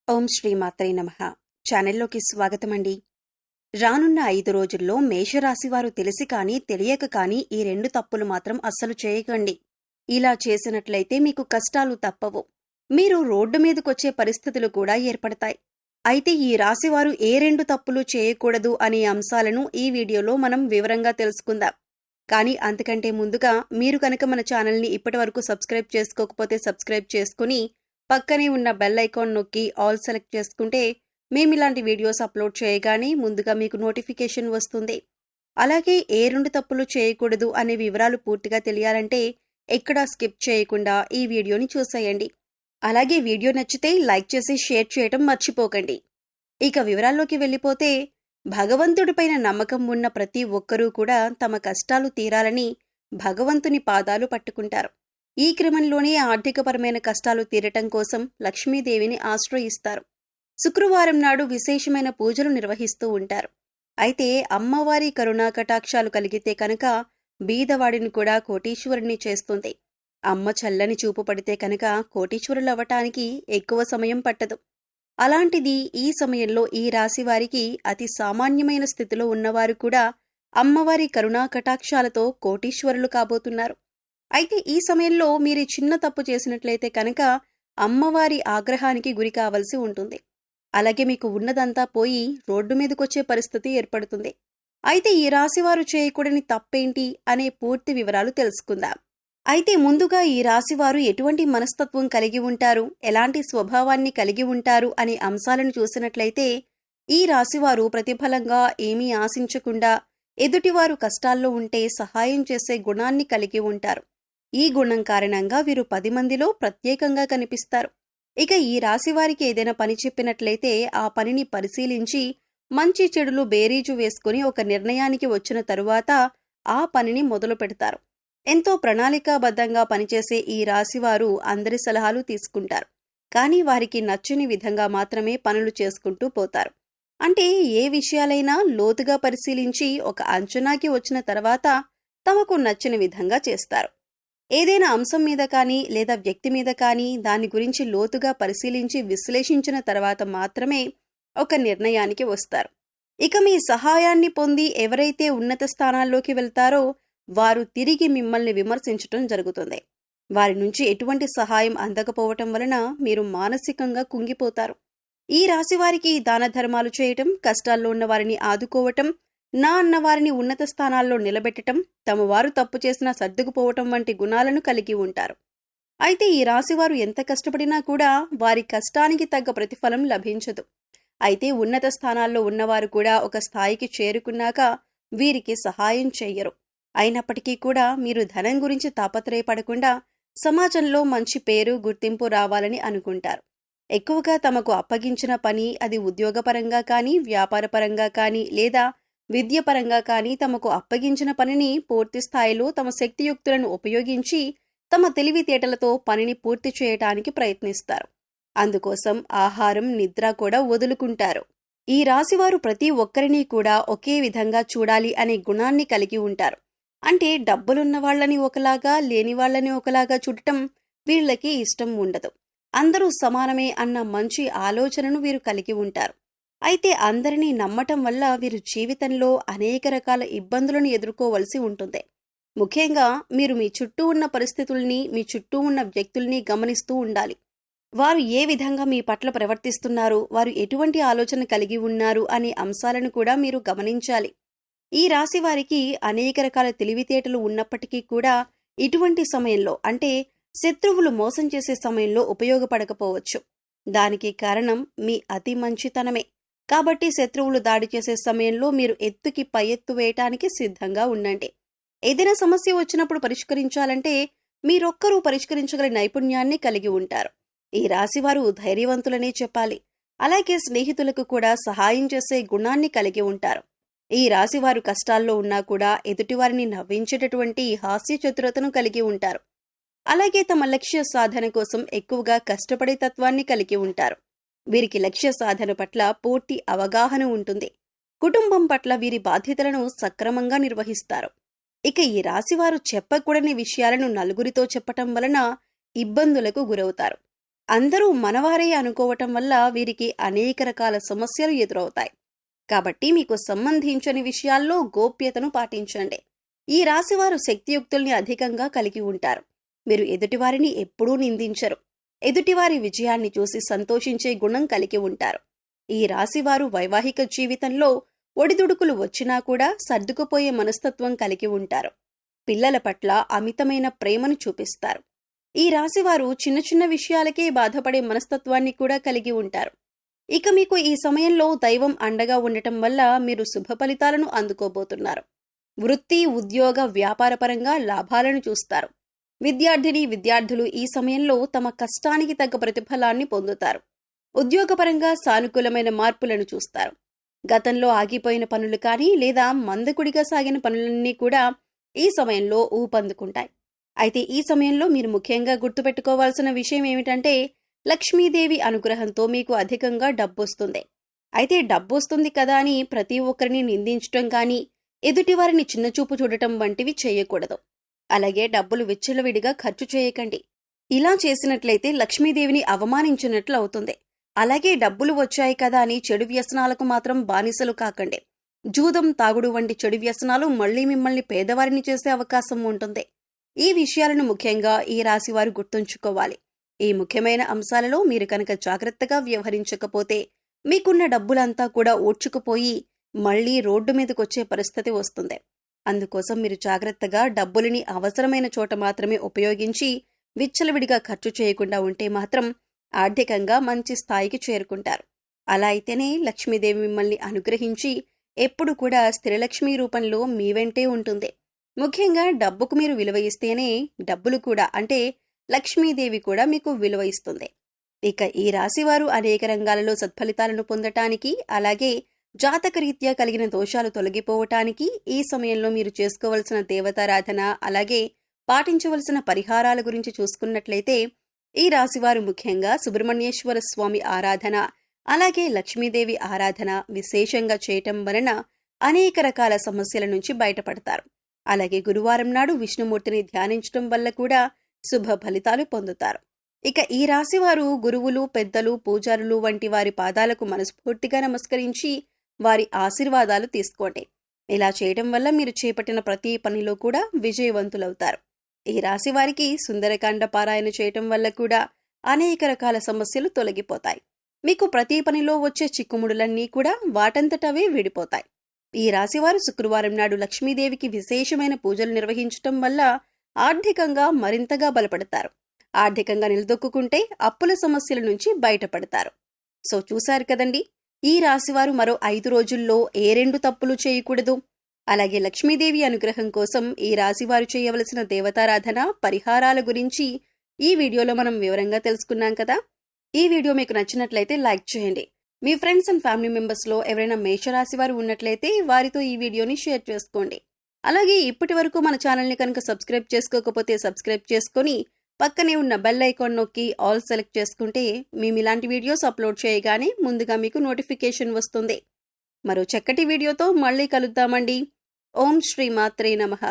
ఓం శ్రీ మాత్రే నమః. ఛానల్లోకి స్వాగతమండి. రానున్న 5 రోజుల్లో మేషరాశివారు తెలిసి కానీ తెలియక కానీ ఈ 2 తప్పులు మాత్రం అస్సలు చేయకండి. ఇలా చేసినట్లయితే మీకు కష్టాలు తప్పవు. మీరు రోడ్డు మీదకొచ్చే పరిస్థితులు కూడా ఏర్పడతాయి. అయితే ఈ రాశివారు ఏ 2 తప్పులు చేయకూడదు అనే అంశాలను ఈ వీడియోలో మనం వివరంగా తెలుసుకుందాం. కానీ అంతకంటే ముందుగా మీరు కనుక మన ఛానల్ని ఇప్పటివరకు సబ్స్క్రైబ్ చేసుకోకపోతే సబ్స్క్రైబ్ చేసుకుని పక్కనే ఉన్న బెల్ ఐకాన్ నొక్కి ఆల్ సెలెక్ట్ చేసుకుంటే మేమిలాంటి వీడియోస్ అప్లోడ్ చేయగానే ముందుగా మీకు నోటిఫికేషన్ వస్తుంది. అలాగే ఏ 2 తప్పులు చేయకూడదు అనే వివరాలు పూర్తిగా తెలియాలంటే ఎక్కడా స్కిప్ చేయకుండా ఈ వీడియోని చూసేయండి. అలాగే వీడియో నచ్చితే లైక్ చేసి షేర్ చేయటం మర్చిపోకండి. ఇక వివరాల్లోకి వెళ్ళిపోతే, భగవంతుడిపైన నమ్మకం ఉన్న ప్రతి ఒక్కరూ కూడా తమ కష్టాలు తీరాలని భగవంతుని పాదాలు పట్టుకుంటారు. ఈ క్రమంలోనే ఆర్థికపరమైన కష్టాలు తీరటం కోసం లక్ష్మీదేవిని ఆశ్రయిస్తారు. శుక్రవారం నాడు విశేషమైన పూజలు నిర్వహిస్తూ ఉంటారు. అయితే అమ్మవారి కరుణా కటాక్షాలు కలిగితే కనుక బీదవాడిని కూడా కోటీశ్వరుని చేస్తుంది. అమ్మ చల్లని చూపు పడితే కనుక కోటీశ్వరులవ్వటానికి ఎక్కువ సమయం పట్టదు. అలాంటిది ఈ సమయంలో ఈ రాశి వారికి అతి సామాన్యమైన స్థితిలో ఉన్నవారు కూడా అమ్మవారి కరుణా కటాక్షాలతో కోటీశ్వరులు కాబోతున్నారు. అయితే ఈ సమయంలో మీరు చిన్న తప్పు చేసినట్లయితే కనుక అమ్మవారి ఆగ్రహానికి గురి కావలసి ఉంటుంది. అలాగే మీకు ఉన్నదంతా పోయి రోడ్డు మీదకొచ్చే పరిస్థితి ఏర్పడుతుంది. అయితే ఈ రాశివారు చేయకూడని తప్పేంటి అనే పూర్తి వివరాలు తెలుసుకుందాం. అయితే ముందుగా ఈ రాశివారు ఎటువంటి మనస్తత్వం కలిగి ఉంటారు, ఎలాంటి స్వభావాన్ని కలిగి ఉంటారు అనే అంశాలను చూసినట్లయితే, ఈ రాశివారు ప్రతిఫలంగా ఏమీ ఆశించకుండా ఎదుటివారు కష్టాల్లో ఉంటే సహాయం చేసే గుణాన్ని కలిగి ఉంటారు. ఈ గుణం కారణంగా వీరు 10 మందిలో ప్రత్యేకంగా కనిపిస్తారు. ఇక ఈ రాశివారికి ఏదైనా పని చెప్పినట్లయితే ఆ పనిని పరిశీలించి మంచి చెడులు బేరీజు వేసుకుని ఒక నిర్ణయానికి వచ్చిన తరువాత ఆ పనిని మొదలు పెడతారు. ఎంతో ప్రణాళికాబద్ధంగా పనిచేసే ఈ రాశివారు అందరి సలహాలు తీసుకుంటారు. కానీ వారికి నచ్చని విధంగా మాత్రమే పనులు చేసుకుంటూ పోతారు. అంటే ఏ విషయాలైనా లోతుగా పరిశీలించి ఒక అంచనాకి వచ్చిన తర్వాత తమకు నచ్చిన విధంగా చేస్తారు. ఏదైనా అంశం మీద కానీ లేదా వ్యక్తి మీద కానీ దాని గురించి లోతుగా పరిశీలించి విశ్లేషించిన తర్వాత మాత్రమే ఒక నిర్ణయానికి వస్తారు. ఇక మీ సహాయాన్ని పొంది ఎవరైతే ఉన్నత స్థానాల్లోకి వెళ్తారో వారు తిరిగి మిమ్మల్ని విమర్శించటం జరుగుతుంది. వారి నుంచి ఎటువంటి సహాయం అందకపోవటం వలన మీరు మానసికంగా కుంగిపోతారు. ఈ రాశివారికి దాన ధర్మాలు చేయటం, కష్టాల్లో ఉన్న వారిని ఆదుకోవటం, నా అన్నవారిని ఉన్నత స్థానాల్లో నిలబెట్టటం, తమ వారు తప్పు చేసినా సర్దుకుపోవటం వంటి గుణాలను కలిగి ఉంటారు. అయితే ఈ రాశివారు ఎంత కష్టపడినా కూడా వారి కష్టానికి తగ్గ ప్రతిఫలం లభించదు. అయితే ఉన్నత స్థానాల్లో ఉన్నవారు కూడా ఒక స్థాయికి చేరుకున్నాక వీరికి సహాయం చెయ్యరు. అయినప్పటికీ కూడా మీరు ధనం గురించి తాపత్రయపడకుండా సమాజంలో మంచి పేరు, గుర్తింపు రావాలని అనుకుంటారు. ఎక్కువగా తమకు అప్పగించిన పని, అది ఉద్యోగపరంగా కానీ, వ్యాపారపరంగా కానీ లేదా విద్యపరంగా కానీ తమకు అప్పగించిన పనిని పూర్తి స్థాయిలో తమ శక్తియుక్తులను ఉపయోగించి తమ తెలివితేటలతో పనిని పూర్తి చేయటానికి ప్రయత్నిస్తారు. అందుకోసం ఆహారం, నిద్ర కూడా వదులుకుంటారు. ఈ రాశివారు ప్రతి ఒక్కరిని కూడా ఒకే విధంగా చూడాలి అనే గుణాన్ని కలిగి ఉంటారు. అంటే డబ్బులున్న వాళ్ళని ఒకలాగా, లేని వాళ్ళని ఒకలాగా చూడటం వీళ్ళకి ఇష్టం ఉండదు. అందరూ సమానమే అన్న మంచి ఆలోచనను వీరు కలిగి ఉంటారు. అయితే అందరినీ నమ్మటం వల్ల వీరు జీవితంలో అనేక రకాల ఇబ్బందులను ఎదుర్కోవలసి ఉంటుంది. ముఖ్యంగా మీరు మీ చుట్టూ ఉన్న పరిస్థితుల్ని, మీ చుట్టూ ఉన్న వ్యక్తుల్ని గమనిస్తూ ఉండాలి. వారు ఏ విధంగా మీ పట్ల ప్రవర్తిస్తున్నారు, వారు ఎటువంటి ఆలోచన కలిగి ఉన్నారు అనే అంశాలను కూడా మీరు గమనించాలి. ఈ రాశి వారికి అనేక రకాల తెలివితేటలు ఉన్నప్పటికీ కూడా ఇటువంటి సమయంలో, అంటే శత్రువులు మోసం చేసే సమయంలో ఉపయోగపడకపోవచ్చు. దానికి కారణం మీ అతి మంచితనమే. కాబట్టి శత్రువులు దాడి చేసే సమయంలో మీరు ఎత్తుకి పై ఎత్తు వేయటానికి సిద్ధంగా ఉండండి. ఏదైనా సమస్య వచ్చినప్పుడు పరిష్కరించాలంటే మీరొక్కరూ పరిష్కరించగల నైపుణ్యాన్ని కలిగి ఉంటారు. ఈ రాశివారు ధైర్యవంతులనే చెప్పాలి. అలాగే స్నేహితులకు కూడా సహాయం చేసే గుణాన్ని కలిగి ఉంటారు. ఈ రాశివారు కష్టాల్లో ఉన్నా కూడా ఎదుటివారిని నవ్వించేటటువంటి హాస్య చతురతను కలిగి ఉంటారు. అలాగే తమ లక్ష్య సాధన కోసం ఎక్కువగా కష్టపడే తత్వాన్ని కలిగి ఉంటారు. వీరికి లక్ష్య సాధన పట్ల పూర్తి అవగాహన ఉంటుంది. కుటుంబం పట్ల వీరి బాధ్యతలను సక్రమంగా నిర్వహిస్తారు. ఇక ఈ రాశివారు చెప్పకూడని విషయాలను నలుగురితో చెప్పటం వలన ఇబ్బందులకు గురవుతారు. అందరూ మనవారే అనుకోవటం వల్ల వీరికి అనేక రకాల సమస్యలు ఎదురవుతాయి. కాబట్టి మీకు సంబంధించని విషయాల్లో గోప్యతను పాటించండి. ఈ రాశివారు శక్తియుక్తుల్ని అధికంగా కలిగి ఉంటారు. మీరు ఎదుటివారిని ఎప్పుడూ నిందించరు. ఎదుటివారి విజయాన్ని చూసి సంతోషించే గుణం కలిగి ఉంటారు. ఈ రాశివారు వైవాహిక జీవితంలో ఒడిదుడుకులు వచ్చినా కూడా సర్దుకుపోయే మనస్తత్వం కలిగి ఉంటారు. పిల్లల పట్ల అమితమైన ప్రేమను చూపిస్తారు. ఈ రాశివారు చిన్న చిన్న విషయాలకే బాధపడే మనస్తత్వాన్ని కూడా కలిగి ఉంటారు. ఇక మీకు ఈ సమయంలో దైవం అండగా ఉండటం వల్ల మీరు శుభ ఫలితాలను అందుకోబోతున్నారు. వృత్తి, ఉద్యోగ, వ్యాపారపరంగా లాభాలను చూస్తారు. విద్యార్థులు ఈ సమయంలో తమ కష్టానికి తగ్గ ప్రతిఫలాన్ని పొందుతారు. ఉద్యోగపరంగా సానుకూలమైన మార్పులను చూస్తారు. గతంలో ఆగిపోయిన పనులు కానీ లేదా మందకుడిగా సాగిన పనులన్నీ కూడా ఈ సమయంలో ఊపందుకుంటాయి. అయితే ఈ సమయంలో మీరు ముఖ్యంగా గుర్తుపెట్టుకోవాల్సిన విషయం ఏమిటంటే, లక్ష్మీదేవి అనుగ్రహంతో మీకు అధికంగా డబ్బొస్తుంది. అయితే డబ్బొస్తుంది కదా అని ప్రతి ఒక్కరిని నిందించటం కానీ, ఎదుటివారిని చిన్నచూపు చూడటం వంటివి చేయకూడదు. అలాగే డబ్బులు విచ్చలవిడిగా ఖర్చు చేయకండి. ఇలా చేసినట్లయితే లక్ష్మీదేవిని అవమానించినట్లు అవుతుంది. అలాగే డబ్బులు వచ్చాయి కదా అని చెడు వ్యసనాలకు మాత్రం బానిసలు కాకండి. జూదం, తాగుడు వంటి చెడు వ్యసనాలు మళ్లీ మిమ్మల్ని పేదవారిని చేసే అవకాశం ఉంటుంది. ఈ విషయాలను ముఖ్యంగా ఈ రాశివారు గుర్తుంచుకోవాలి. ఈ ముఖ్యమైన అంశాలలో మీరు కనుక జాగ్రత్తగా వ్యవహరించకపోతే మీకున్న డబ్బులంతా కూడా ఓడ్చుకుపోయి మళ్లీ రోడ్డు మీదకొచ్చే పరిస్థితి వస్తుంది. అందుకోసం మీరు జాగ్రత్తగా డబ్బులని అవసరమైన చోట మాత్రమే ఉపయోగించి విచ్చలవిడిగా ఖర్చు చేయకుండా ఉంటే మాత్రం ఆర్థికంగా మంచి స్థాయికి చేరుకుంటారు. అలా అయితేనే లక్ష్మీదేవి మిమ్మల్ని అనుగ్రహించి ఎప్పుడు కూడా స్థిరలక్ష్మీ రూపంలో మీ వెంటే ఉంటుంది. ముఖ్యంగా డబ్బుకు మీరు విలువ ఇస్తేనే డబ్బులు కూడా అంటే లక్ష్మీదేవి కూడా మీకు విలువ ఇస్తుంది. ఇక ఈ రాశివారు అనేక రంగాలలో సత్ఫలితాలను పొందటానికి, అలాగే జాతకరీత్యా కలిగిన దోషాలు తొలగిపోవటానికి ఈ సమయంలో మీరు చేసుకోవలసిన దేవతారాధన, అలాగే పాటించవలసిన పరిహారాల గురించి చూసుకున్నట్లయితే ఈ రాశివారు ముఖ్యంగా సుబ్రహ్మణ్యేశ్వర స్వామి ఆరాధన, అలాగే లక్ష్మీదేవి ఆరాధన విశేషంగా చేయటం వలన అనేక రకాల సమస్యల నుంచి బయటపడతారు. అలాగే గురువారం నాడు విష్ణుమూర్తిని ధ్యానించటం వల్ల కూడా శుభ ఫలితాలు పొందుతారు. ఇక ఈ రాశివారు గురువులు, పెద్దలు, పూజారులు వంటి వారి పాదాలకు మనస్ఫూర్తిగా నమస్కరించి వారి ఆశీర్వాదాలు తీసుకోండి. ఇలా చేయడం వల్ల మీరు చేపట్టిన ప్రతి పనిలో కూడా విజయవంతులవుతారు. ఈ రాశి వారికి సుందరకాండ పారాయణ చేయటం వల్ల కూడా అనేక రకాల సమస్యలు తొలగిపోతాయి. మీకు ప్రతి పనిలో వచ్చే చిక్కుముడులన్నీ కూడా వాటంతటవే విడిపోతాయి. ఈ రాశివారు శుక్రవారం నాడు లక్ష్మీదేవికి విశేషమైన పూజలు నిర్వహించటం వల్ల ఆర్థికంగా మరింతగా బలపడతారు. ఆర్థికంగా నిలదొక్కుంటే అప్పుల సమస్యల నుంచి బయటపడతారు. సో చూశారు కదండి, ఈ రాశివారు మరో 5 రోజుల్లో ఏ 2 తప్పులు చేయకూడదు. అలాగే లక్ష్మీదేవి అనుగ్రహం కోసం ఈ రాశివారు చేయవలసిన దేవతారాధన, పరిహారాల గురించి ఈ వీడియోలో మనం వివరంగా తెలుసుకున్నాం కదా. ఈ వీడియో మీకు నచ్చినట్లయితే లైక్ చేయండి. మీ ఫ్రెండ్స్ అండ్ ఫ్యామిలీ మెంబర్స్లో ఎవరైనా మేషరాశివారు ఉన్నట్లయితే వారితో ఈ వీడియోని షేర్ చేసుకోండి. అలాగే ఇప్పటి వరకు మన ఛానల్ని కనుక సబ్స్క్రైబ్ చేసుకోకపోతే సబ్స్క్రైబ్ చేసుకొని పక్కనే ఉన్న బెల్ ఐకాన్ నొక్కి ఆల్ సెలెక్ట్ చేసుకుంటే మేము ఇలాంటి వీడియోస్ అప్లోడ్ చేయగానే ముందుగా మీకు నోటిఫికేషన్ వస్తుంది. మరో చక్కటి వీడియోతో మళ్ళీ కలుద్దామండి. ఓం శ్రీ మాత్రే నమః.